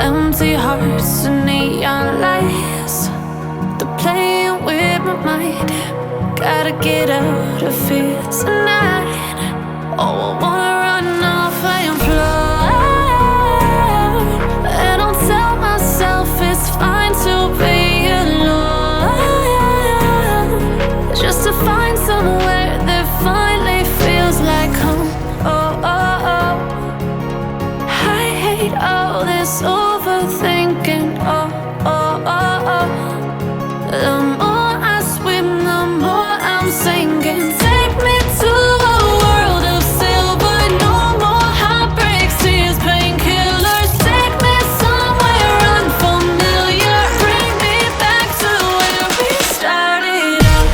empty hearts and neon lights. They're playing with my mind. Gotta get out of here tonight. Oh, I wanna run off and fly. And I'll tell myself it's fine to be alone, just to find somewhere that finally feels like home. Oh, oh, oh. I hate all this overthinking. Oh, oh, oh, oh. The more I swim, the more I'm sinking. Take me to a world of silver. No more heartbreaks, tears, painkillers. Take me somewhere unfamiliar. Bring me back to where we started out.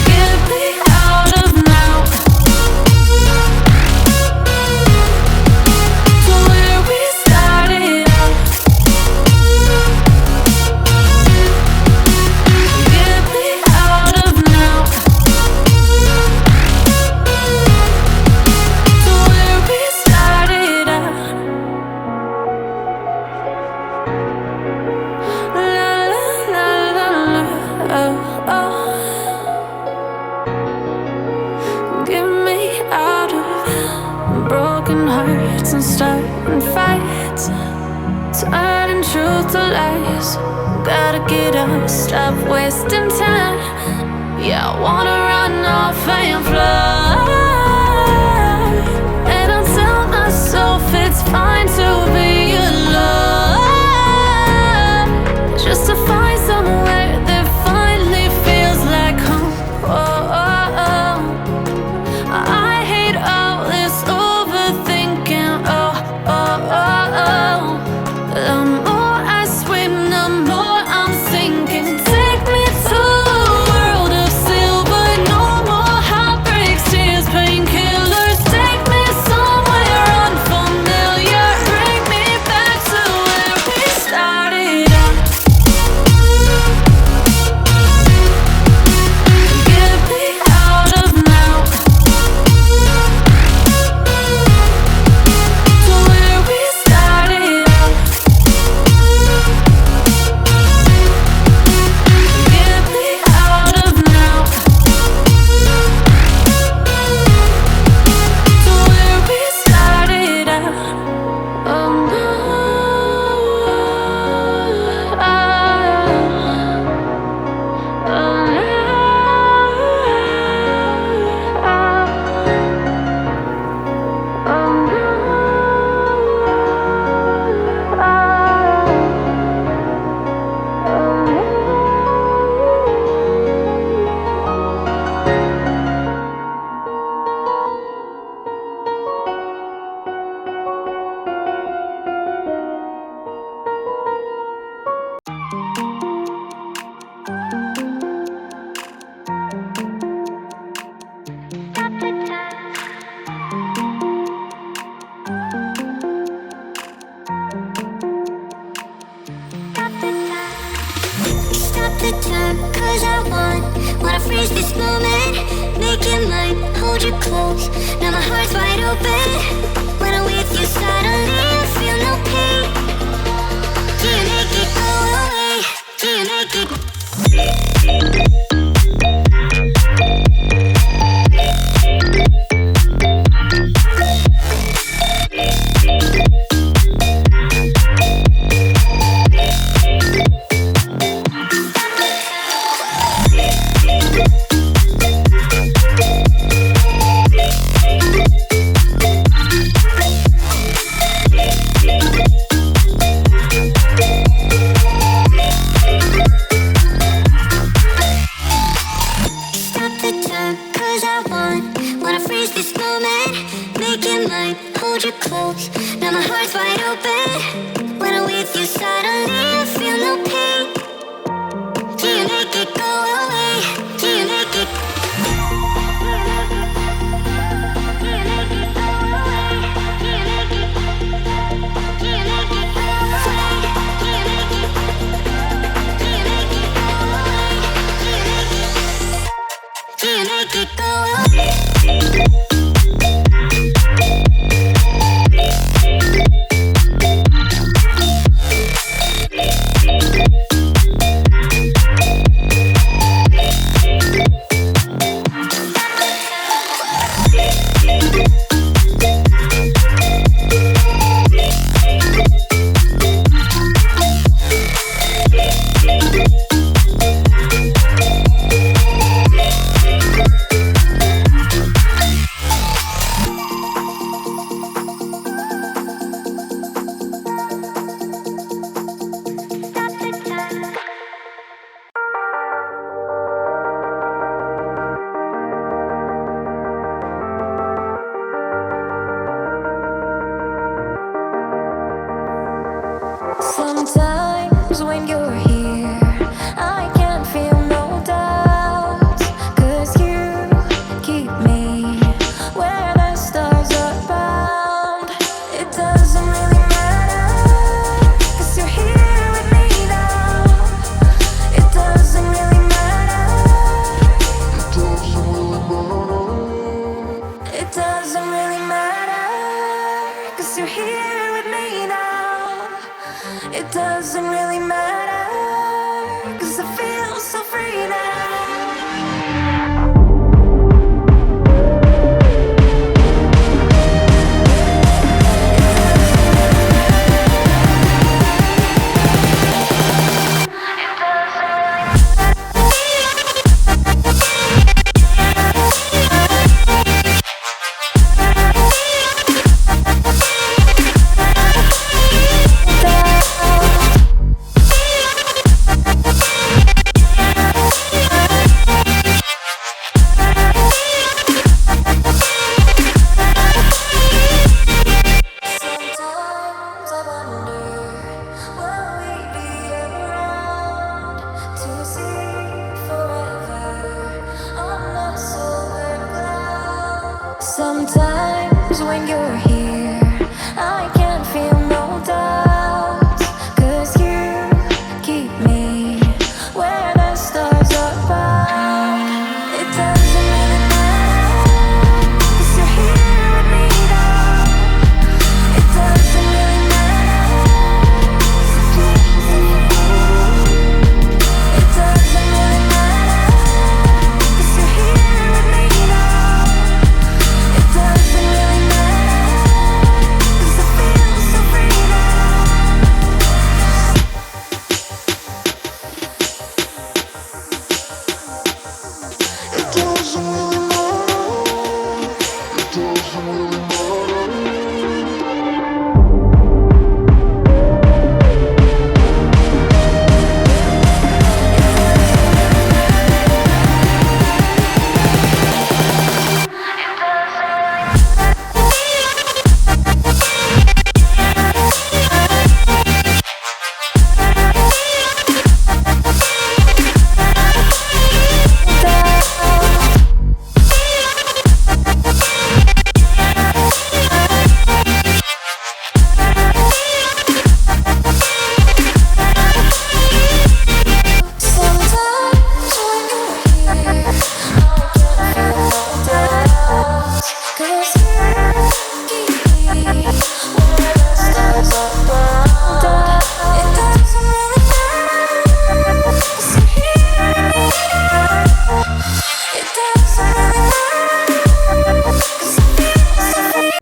Get me out of now, to where we started out. Get me out of now, to where we started out. La la la la la, oh, oh. Get me out of broken hearts and starting fights, turning truth to lies. Gotta get up, stop wasting time. Yeah, I wanna run off and fly. And I'll tell myself it's fine to be alone, just to find somewhere that finally feels like home. Oh, oh, oh. I hate all this overthinking. Oh, oh, oh, oh. The more I swim, the more I'm sinking. Take me to a world of silver. No more heartbreaks, tears, painkillers. Take me somewhere unfamiliar. Bring me back to where we started out. Get me out of now, to where we started out. Get me out of now, to where we started out. Oh no, Stop the time, 'cause I wanna freeze this moment. Make it mine, hold you close. Now my heart's wide open. When I'm with you, suddenly I feel no pain. Do you make it go away? Do you make it? Stop the time, 'cause I wanna freeze this moment. Make it mine, hold you close. Now my heart's wide open. When I'm with you, suddenly I feel no pain. Do you make it go away? Do you make it? Do you make it go away? Do you make it? Do you make it go away? Do you make it? Do you make it go away? Do you make it go away? Sometimes when you're here, I can't feel no doubts, 'cause you keep me where the stars are bound. It doesn't really matter, 'cause you're here with me now. It doesn't really matter. It doesn't really matter, 'cause you're here with me now. It doesn't really matter, 'cause I feel so free now. Sometimes I wonder, will we be around to see forever on the solar cloud? Sometimes when you're here, I can't feel no doubts, 'cause you keep me where the stars are bound. It doesn't really matter, 'cause you're here with me now. It doesn't really matter. It doesn't really matter, 'cause you're here with me now. It doesn't really matter, 'cause I feel so free now. It doesn't really matter. It doesn't really matter. Sometimes when you're here, I can't feel no doubts, 'cause you keep me where the stars are bound. It doesn't really matter, 'cause you're here with me now. It doesn't really matter, 'cause I feel so free.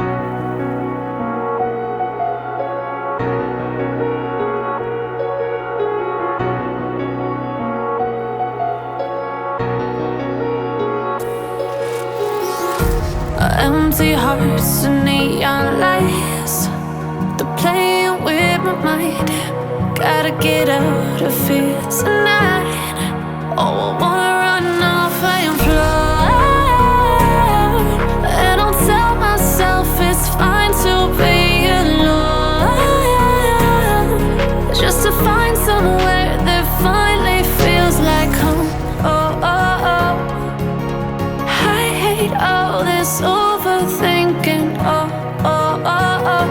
Empty hearts and neon lights, they're playing with my mind. Gotta get out of here tonight. Oh, I wanna run off and fly, and I'll tell myself it's fine to be alone, just to find somewhere that finally feels like home. Oh, oh, oh. I hate all this overthinking. Oh, oh, oh, oh.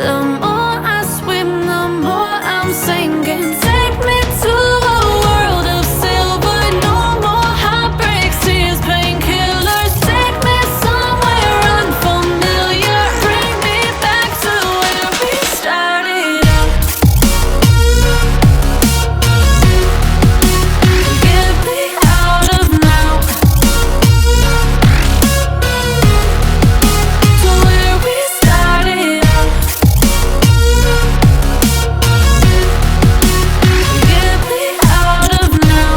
The more I swim, the more I'm sinking. Take me to a world of silver. No more heartbreaks, tears, painkillers. Take me somewhere unfamiliar. Bring me back to where we started out. Get me out of now, to where we started out. Get me out of now,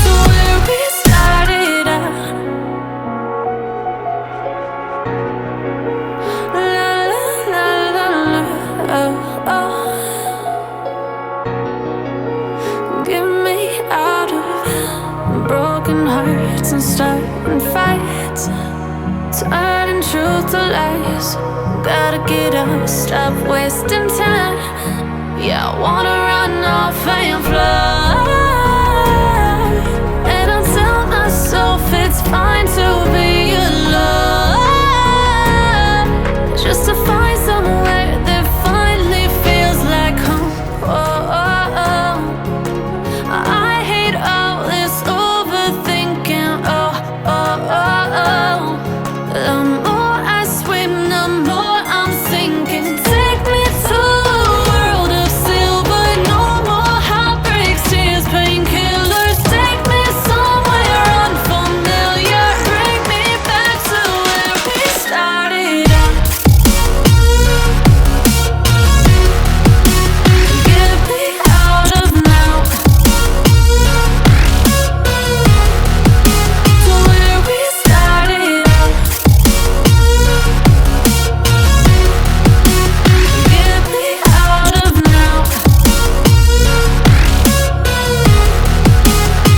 to where we started out. La la la la la, oh, oh. Get me out of broken hearts and starting fights, turning truth to lies. gotta get up, stop wasting time. Yeah, I wanna run off and fly. And I'll tell myself it's fine to be alone, just to find somewhere that finally feels like home. Oh, oh, oh. I hate all this overthinking. Oh, oh, oh, oh. The more I swim, the more I'm sinking. Take me to a world of silver. No more heartbreaks, tears, painkillers. Take me somewhere unfamiliar. Bring me back to where we started out. Get me out of now, to where we started out. Get me out of now,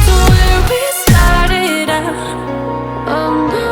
to where we started out. Oh no,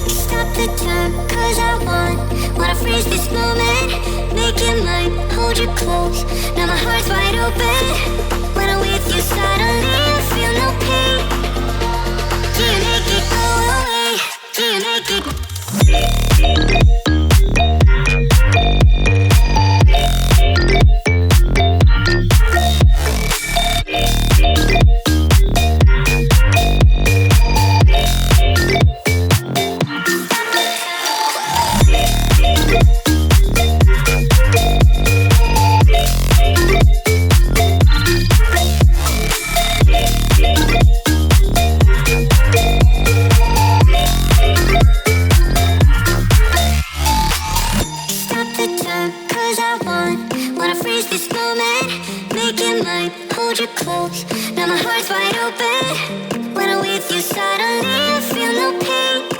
Stop the time, cause I wanna freeze this moment. Make it mine, hold you close. Now my heart's wide open. When I'm with you, suddenly I feel no pain. Do you make it go away? Do you make it? Stop the time, cause I wanna freeze this moment. Make it mine, hold you close. Now my heart's wide open. When I'm with you, suddenly I feel no pain.